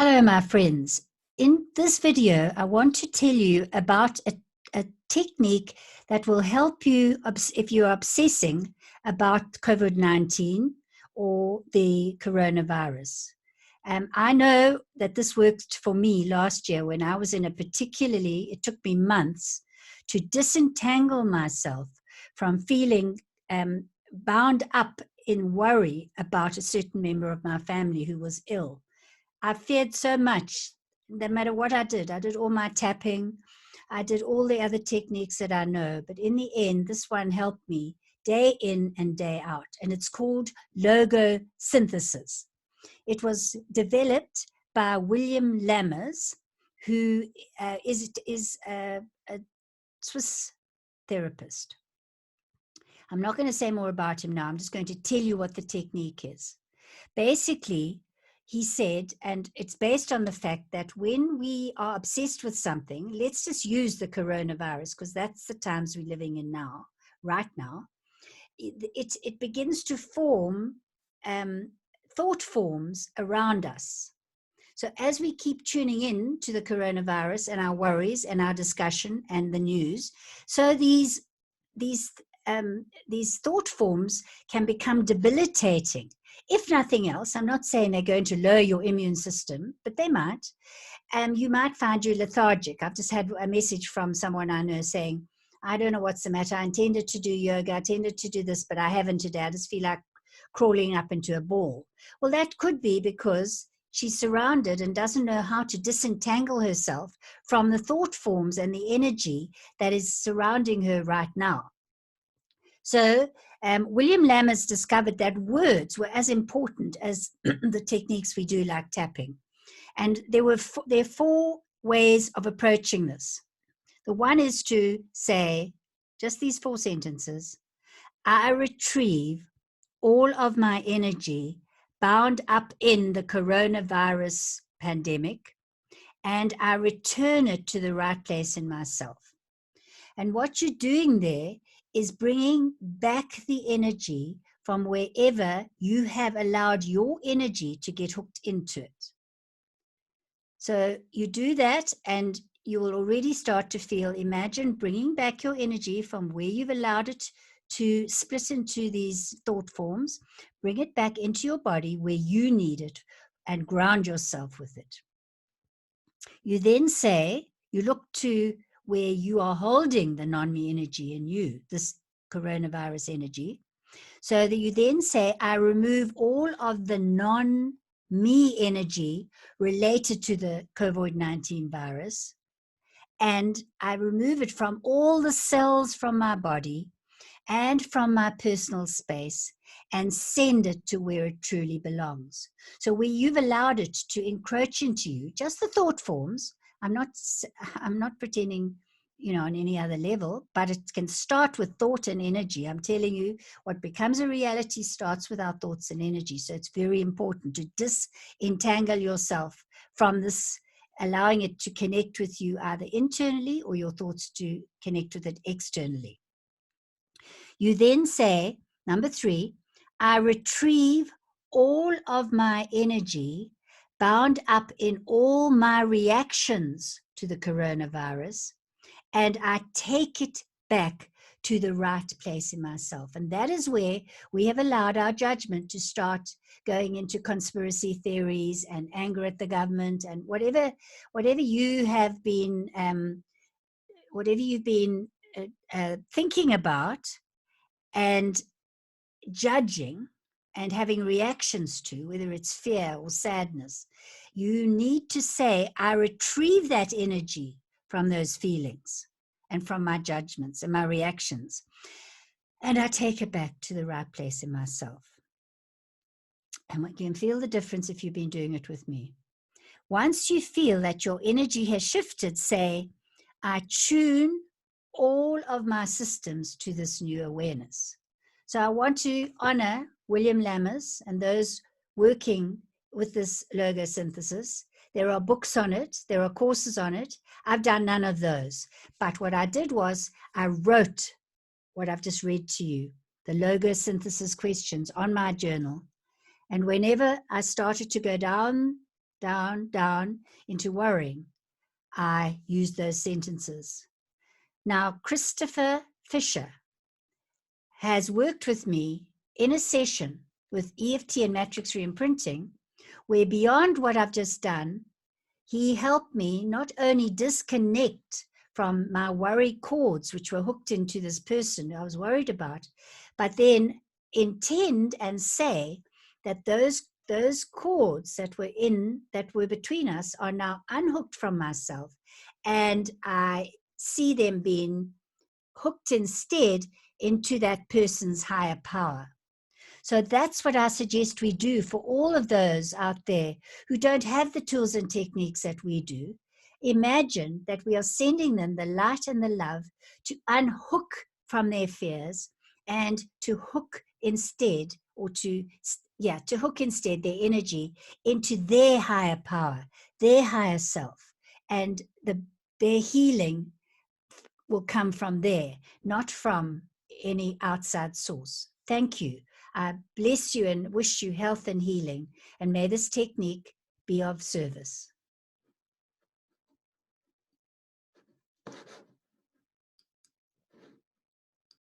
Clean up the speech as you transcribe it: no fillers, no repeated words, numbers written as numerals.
Hello, my friends. In this video, I want to tell you about a technique that will help you if you're obsessing about COVID-19 or the coronavirus. I know that this worked for me last year when I was in it took me months to disentangle myself from feeling bound up in worry about a certain member of my family who was ill. I feared so much, no matter what I did all my tapping, I did all the other techniques that I know, but in the end, this one helped me day in and day out, and it's called Logosynthesis. It was developed by William Lammers, who is a Swiss therapist. I'm not going to say more about him now. I'm just going to tell you what the technique is. Basically, he said, and it's based on the fact that when we are obsessed with something, let's just use the coronavirus because that's the times we're living in now, right now. It begins to form thought forms around us. So as we keep tuning in to the coronavirus and our worries and our discussion and the news, so these thought forms can become debilitating. If nothing else, I'm not saying they're going to lower your immune system, but they might. You might find you lethargic. I've just had a message from someone I know saying, I don't know what's the matter. I intended to do yoga. I intended to do this, but I haven't today. I just feel like crawling up into a ball. Well, that could be because she's surrounded and doesn't know how to disentangle herself from the thought forms and the energy that is surrounding her right now. So William Lammers discovered that words were as important as the techniques we do, like tapping. And there are four ways of approaching this. The one is to say just these 4 sentences. I retrieve all of my energy bound up in the coronavirus pandemic, and I return it to the right place in myself. And what you're doing there is bringing back the energy from wherever you have allowed your energy to get hooked into it. So you do that and you will already start to feel, imagine bringing back your energy from where you've allowed it to split into these thought forms, bring it back into your body where you need it and ground yourself with it. You then say, you look to where you are holding the non-me energy in you, this coronavirus energy, so that you then say, I remove all of the non-me energy related to the COVID-19 virus, and I remove it from all the cells from my body and from my personal space and send it to where it truly belongs. So where you've allowed it to encroach into you, just the thought forms, I'm not pretending, on any other level, but it can start with thought and energy. I'm telling you, what becomes a reality starts with our thoughts and energy. So it's very important to disentangle yourself from this, allowing it to connect with you either internally or your thoughts to connect with it externally. You then say, number 3, I retrieve all of my energy bound up in all my reactions to the coronavirus, and I take it back to the right place in myself. And that is where we have allowed our judgment to start going into conspiracy theories and anger at the government and whatever you have been, whatever you've been thinking about and judging and having reactions to, whether it's fear or sadness. You need to say, I retrieve that energy from those feelings and from my judgments and my reactions, and I take it back to the right place in myself. And you can feel the difference if you've been doing it with me. Once you feel that your energy has shifted, say, I tune all of my systems to this new awareness. So I want to honor William Lammers and those working with this logosynthesis. There are books on it. There are courses on it. I've done none of those. But what I did was I wrote what I've just read to you, the logosynthesis questions, on my journal. And whenever I started to go down down into worrying, I use those sentences. Now, Christopher Fisher has worked with me in a session with EFT and matrix reimprinting, where beyond what I've just done, he helped me not only disconnect from my worry cords, which were hooked into this person I was worried about, but then intend and say that those cords that were between us are now unhooked from myself, and I see them being hooked instead into that person's higher power. So that's what I suggest we do for all of those out there who don't have the tools and techniques that we do. Imagine that we are sending them the light and the love to unhook from their fears and to hook instead, or to hook instead their energy into their higher power, their higher self. And their healing will come from there, not from any outside source. Thank you. I bless you and wish you health and healing, and may this technique be of service.